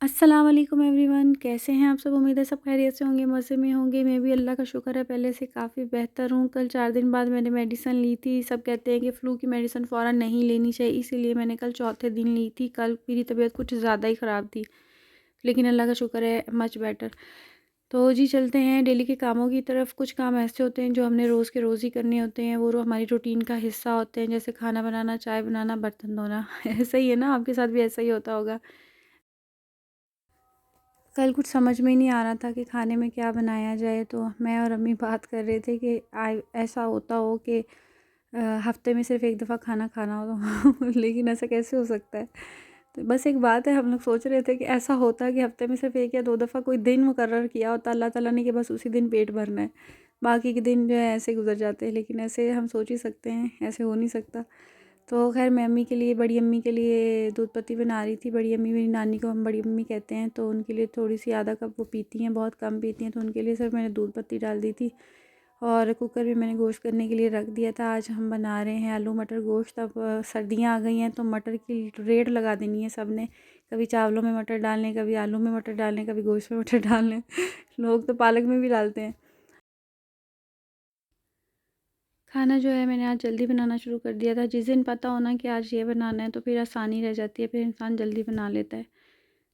अस्सलाम वालेकुम एवरीवन, कैसे हैं आप सब। उम्मीद है सब खैरियत से होंगे, मज़े में होंगे। मैं भी अल्लाह का शुक्र है पहले से काफ़ी बेहतर हूँ। कल 4 दिन बाद मैंने मेडिसिन ली थी। सब कहते हैं कि फ़्लू की मेडिसिन फ़ौरन नहीं लेनी चाहिए, इसीलिए मैंने कल चौथे दिन ली थी। कल मेरी तबीयत कुछ ज़्यादा ही ख़राब थी, लेकिन अल्लाह का शुक्र है मच बेटर। तो जी चलते हैं डेली के कामों की तरफ। कुछ काम ऐसे होते हैं जो हमने रोज़ के रोज़ ही करने होते हैं, वो हमारी रूटीन का हिस्सा होते हैं, जैसे खाना बनाना, चाय बनाना, बर्तन धोना। ऐसा ही है ना, आपके साथ भी ऐसा ही होता होगा। कल कुछ समझ में ही नहीं आ रहा था कि खाने में क्या बनाया जाए, तो मैं और अम्मी बात कर रहे थे कि ऐसा होता हो कि हफ्ते में सिर्फ़ एक दफ़ा खाना खाना हो तो लेकिन ऐसा कैसे हो सकता है। तो बस एक बात है, हम लोग सोच रहे थे कि ऐसा होता कि हफ्ते में सिर्फ़ 1 या 2 दफ़ा कोई दिन मुकर्रर किया होता अल्लाह ताला ने कि बस उसी दिन पेट भरना है, बाकी के दिन जो है ऐसे गुजर जाते हैं। लेकिन ऐसे हम सोच ही सकते हैं, ऐसे हो नहीं सकता। तो ख़ैर मैं अम्मी के लिए, बड़ी अम्मी के लिए दूध पत्ती बना रही थी। बड़ी अम्मी, मेरी नानी को हम बड़ी अम्मी कहते हैं, तो उनके लिए थोड़ी-सी आधा कप वो पीती हैं, बहुत कम पीती हैं, तो उनके लिए सिर्फ मैंने दूध पत्ती डाल दी थी। और कुकर में मैंने गोश्त करने के लिए रख दिया था। आज हम बना रहे हैं आलू मटर गोश्त। अब सर्दियाँ आ गई हैं तो मटर की रेड लगा देनी है सब ने। कभी चावलों में मटर डालने, कभी आलू में मटर डालने, कभी गोश्त में मटर डालने। लोग तो पालक में भी डालते हैं। खाना जो है मैंने आज जल्दी बनाना शुरू कर दिया था। जिस दिन पता हो ना कि आज ये बनाना है तो फिर आसानी रह जाती है, फिर इंसान जल्दी बना लेता है।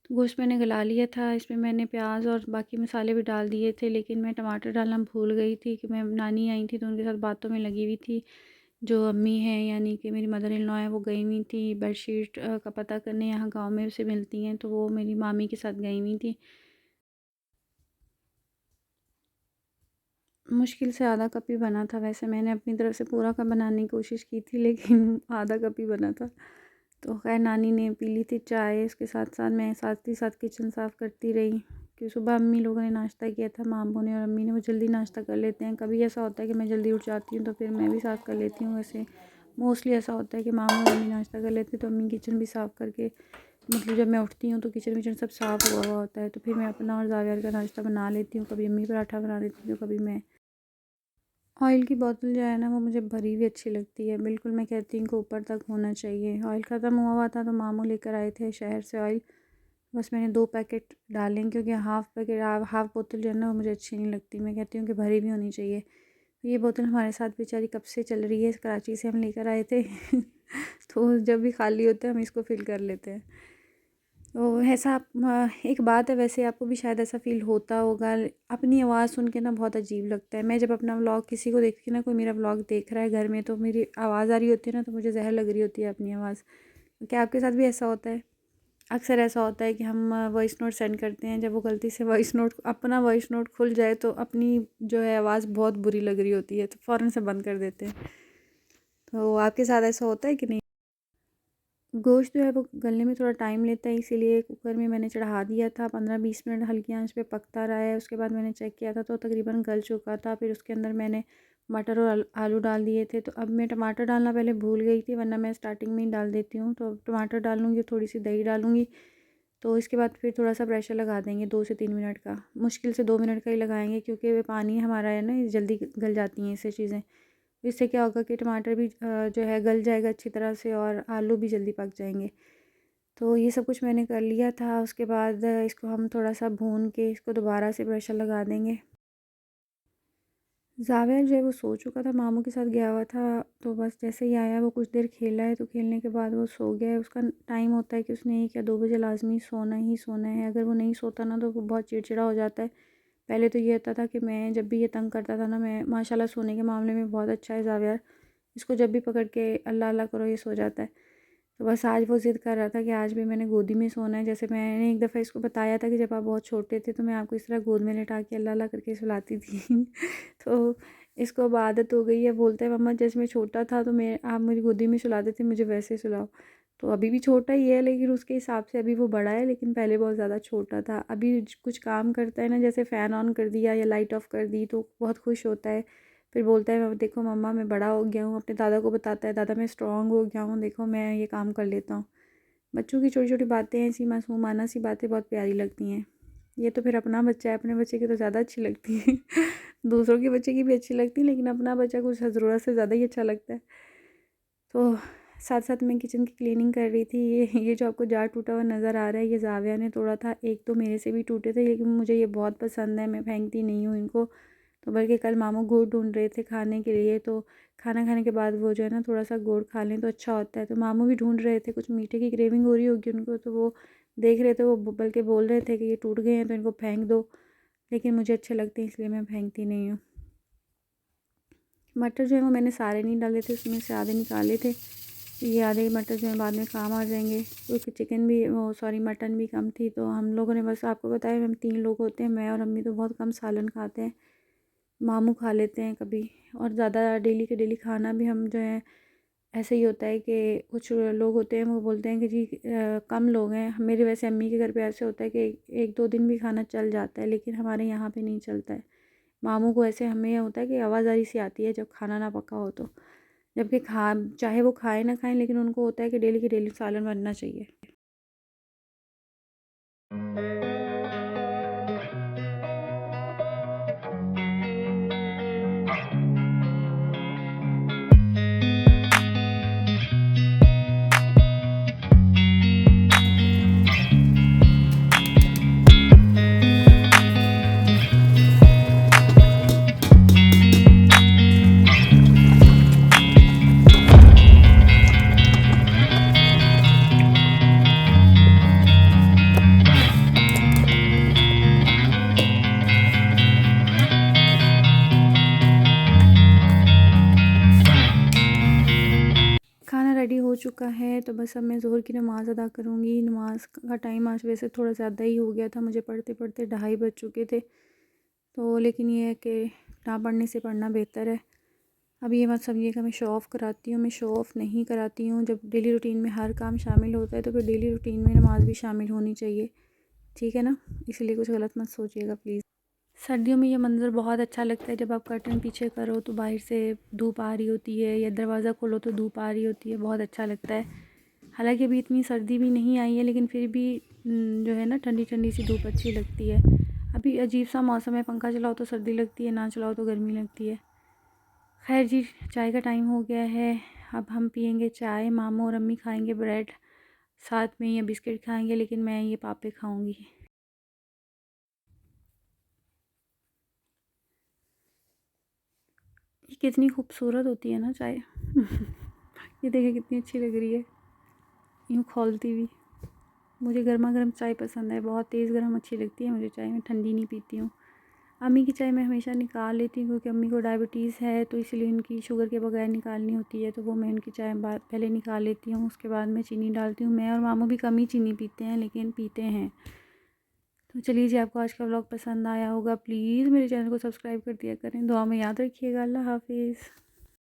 तो गोश्त मैंने गला लिया था, इसमें मैंने प्याज और बाकी मसाले भी डाल दिए थे, लेकिन मैं टमाटर डालना भूल गई थी कि मैं नानी आई थी तो उनके साथ बातों में लगी हुई थी। जो अम्मी हैं यानी कि मेरी मदर इन लॉ हैं, वो गई हुई थी बेडशीट का पता करने। यहाँ गाँव में से मिलती हैं, तो वो मेरी मामी के साथ गई हुई थी। मुश्किल से आधा कप ही बना था। वैसे मैंने अपनी तरफ से पूरा कप बनाने की कोशिश की थी, लेकिन आधा कप ही बना था। तो खैर नानी ने पी ली थी चाय, उसके साथ साथ मैं साथ ही साथ किचन साफ़ करती रही कि सुबह अम्मी लोगों ने नाश्ता किया था, मामू ने और अम्मी ने। वो जल्दी नाश्ता कर लेते हैं। कभी ऐसा होता है कि मैं जल्दी उठ जाती हूँ तो फिर मैं भी साफ़ कर लेती हूँ। वैसे मोस्टली ऐसा होता है कि मामू और अम्मी नाश्ता कर लेते हैं तो अम्मी किचन भी साफ़ करके, मतलब जब मैं उठती हूँ तो किचन विचन सब साफ़ हुआ हुआ होता है, तो फिर मैं अपना और जावियार का नाश्ता बना लेती हूँ। कभी अम्मी पराठा बना देती हूँ, कभी मैं। ऑयल की बोतल जो है ना, वो मुझे भरी हुई अच्छी लगती है। बिल्कुल मैं कहती हूँ कि ऊपर तक होना चाहिए। ऑयल ख़त्म हुआ था तो मामू लेकर आए थे शहर से ऑयल। बस मैंने 2 पैकेट डालें, क्योंकि हाफ़ पैकेट हाफ़ बोतल जो है ना वो मुझे अच्छी नहीं लगती। मैं कहती हूँ कि भरी भी होनी चाहिए। ये बोतल हमारे साथ बेचारी कब से चल रही है, कराची से हम लेकर आए थे तो जब भी खाली होता है हम इसको फ़िल कर लेते हैं। तो ऐसा एक बात है, वैसे आपको भी शायद ऐसा फ़ील होता होगा। अपनी आवाज़ सुन के ना बहुत अजीब लगता है। मैं जब अपना व्लॉग किसी को देखती हूँ ना, कोई मेरा व्लॉग देख रहा है घर में, तो मेरी आवाज़ आ रही होती है ना, तो मुझे ज़हर लग रही होती है अपनी आवाज़। क्या आपके साथ भी ऐसा होता है? अक्सर ऐसा होता है कि हम वॉइस नोट सेंड करते हैं, जब वो गलती से अपना वॉइस नोट खुल जाए तो अपनी जो है आवाज़ बहुत बुरी लग रही होती है, तो फ़ौरन से बंद कर देते हैं। तो आपके साथ ऐसा होता है कि नहीं? गोश्त जो है वो गलने में थोड़ा टाइम लेता है, इसीलिए कुकर में मैंने चढ़ा दिया था। 15-20 मिनट हल्की आंच पे पकता रहा है। उसके बाद मैंने चेक किया था तो तकरीबन गल चुका था। फिर उसके अंदर मैंने मटर और आलू डाल दिए थे। तो अब मैं टमाटर डालना पहले भूल गई थी, वरना मैं स्टार्टिंग में ही डाल देती हूँ। तो अब टमाटर डालूँगी, थोड़ी सी दही डालूँगी, तो इसके बाद फिर थोड़ा सा प्रेशर लगा देंगे 2 से 3 मिनट का। मुश्किल से 2 मिनट का ही लगाएंगे, क्योंकि पानी हमारा है ना, ये जल्दी गल जाती हैं इससे चीज़ें। इससे क्या होगा कि टमाटर भी जो है गल जाएगा अच्छी तरह से, और आलू भी जल्दी पक जाएंगे। तो ये सब कुछ मैंने कर लिया था। उसके बाद इसको हम थोड़ा सा भून के इसको दोबारा से प्रेशर लगा देंगे। जावेद जो है वो सो चुका था, मामू के साथ गया हुआ था। तो बस जैसे ही आया वो कुछ देर खेला है, तो खेलने के बाद वो सो गया है। उसका टाइम होता है कि उसने 1 या 2 बजे लाजमी सोना ही सोना है। अगर वो नहीं सोता ना तो वो बहुत चिड़चिड़ा हो जाता है। पहले तो ये होता था कि मैं जब भी ये तंग करता था ना, मैं माशाल्लाह सोने के मामले में बहुत अच्छा है जावियर। इसको जब भी पकड़ के अल्लाह अल्लाह करो ये सो जाता है। तो बस आज वो ज़िद कर रहा था कि आज भी मैंने गोदी में सोना है। जैसे मैंने एक दफ़ा इसको बताया था कि जब आप बहुत छोटे थे तो मैं आपको इस तरह गोद में लिटा के अल्लाह अल्लाह करके सुलाती थी तो इसको अब आदत हो गई है। बोलता है मम्मा जैसे मैं छोटा था तो मैं आप मेरी गोदी में सुलाते थे, मुझे वैसे सुलाओ। तो अभी भी छोटा ही है, लेकिन उसके हिसाब से अभी वो बड़ा है, लेकिन पहले बहुत ज़्यादा छोटा था। अभी कुछ काम करता है ना, जैसे फ़ैन ऑन कर दिया या लाइट ऑफ़ कर दी तो बहुत खुश होता है। फिर बोलता है देखो मम्मा मैं बड़ा हो गया हूँ। अपने दादा को बताता है, दादा मैं स्ट्रॉन्ग हो गया हूँ, देखो मैं ये काम कर लेता हूँ। बच्चों की छोटी छोटी बातें, ऐसी मासूमाना सी बातें बहुत प्यारी लगती हैं। ये तो फिर अपना बच्चा है, अपने बच्चे की तो ज़्यादा अच्छी लगती है दूसरों के बच्चे की भी अच्छी लगती है, लेकिन अपना बच्चा कुछ ज़रूरत से ज़्यादा ही अच्छा लगता है। तो साथ साथ मैं किचन की क्लीनिंग कर रही थी। ये जो आपको जार टूटा हुआ नज़र आ रहा है, ये जाविया ने तोड़ा था। एक तो मेरे से भी टूटे थे, लेकिन मुझे ये बहुत पसंद है, मैं फेंकती नहीं हूँ इनको। तो बल्कि कल मामू गुड़ ढूंढ रहे थे खाने के लिए, तो खाना खाने के बाद वो जो है ना थोड़ा सा गुड़ खा लें तो अच्छा होता है। तो मामू भी ढूंढ रहे थे, कुछ मीठे की क्रेविंग हो रही होगी उनको, तो वो देख रहे थे, वो बल्कि बोल रहे थे कि ये टूट गए हैं तो इनको फेंक दो, लेकिन मुझे अच्छे लगते हैं इसलिए मैं फेंकती नहीं हूँ। मटर जो है वो मैंने सारे नहीं डाले थे, उसमें से आधे निकाले थे। ये आधे मटर जो है बाद में काम आ जाएंगे, क्योंकि चिकन भी मटन भी कम थी। तो हम लोगों ने, बस आपको बताया, हम 3 लोग होते हैं, मैं और अम्मी तो बहुत कम सालन खाते हैं। मामू खा लेते हैं कभी, और ज़्यादा डेली के डेली खाना भी हम जो है ऐसे ही होता है कि कुछ लोग होते हैं वो बोलते हैं कि जी कम लोग हैं। मेरे वैसे अम्मी के घर पे ऐसे होता है कि 1-2 दिन भी खाना चल जाता है, लेकिन हमारे यहाँ पे नहीं चलता है। मामू को ऐसे, हमें होता है कि आवाज़ारी सी आती है जब खाना ना पका हो तो, जबकि चाहे वो खाए ना खाएं, लेकिन उनको होता है कि डेली के डेली सालन बनना चाहिए। खाना रेडी हो चुका है, तो बस अब मैं ज़ोहर की नमाज़ अदा करूँगी। नमाज का टाइम आज वैसे थोड़ा ज़्यादा ही हो गया था, मुझे पढ़ते पढ़ते 2:30 बज चुके थे। तो लेकिन ये है कि ना पढ़ने से पढ़ना बेहतर है। अब ये मत समझिए कि मैं शो ऑफ़ कराती हूँ, मैं शो ऑफ़ नहीं कराती हूँ। जब डेली रूटीन में हर काम शामिल होता है, तो फिर डेली रूटीन में नमाज़ भी शामिल होनी चाहिए, ठीक है ना? इसलिए कुछ गलत मत सोचिएगा प्लीज़। सर्दियों में ये मंज़र बहुत अच्छा लगता है, जब आप कर्टन पीछे करो तो बाहर से धूप आ रही होती है, या दरवाज़ा खोलो तो धूप आ रही होती है, बहुत अच्छा लगता है। हालांकि अभी इतनी सर्दी भी नहीं आई है, लेकिन फिर भी जो है ना ठंडी ठंडी सी धूप अच्छी लगती है। अभी अजीब सा मौसम है, पंखा चलाओ तो सर्दी लगती है, ना चलाओ तो गर्मी लगती है। खैर जी, चाय का टाइम हो गया है, अब हम पियेंगे चाय। मामू और अम्मी खाएंगे ब्रेड साथ में, या बिस्किट खाएंगे, लेकिन मैं ये पापे खाऊंगी। ये कितनी खूबसूरत होती है ना चाय। ये देखें कितनी अच्छी लग रही है यूँ खोलती हुई। मुझे गर्मा गर्म चाय पसंद है, बहुत तेज़ गर्म अच्छी लगती है मुझे चाय, मैं ठंडी नहीं पीती हूँ। अम्मी की चाय मैं हमेशा निकाल लेती हूँ, क्योंकि अम्मी को डायबिटीज़ है, तो इसलिए उनकी शुगर के बगैर निकालनी होती है, तो वो मैं उनकी चाय बाद पहले निकाल लेती हूँ, उसके बाद मैं चीनी डालती हूँ। मैं और मामू भी कम ही चीनी पीते हैं, लेकिन पीते हैं। तो चलिए जी, आपको आज का व्लॉग पसंद आया होगा, प्लीज़ मेरे चैनल को सब्सक्राइब कर दिया करें, दुआ में याद रखिएगा। अल्लाह हाफिज़।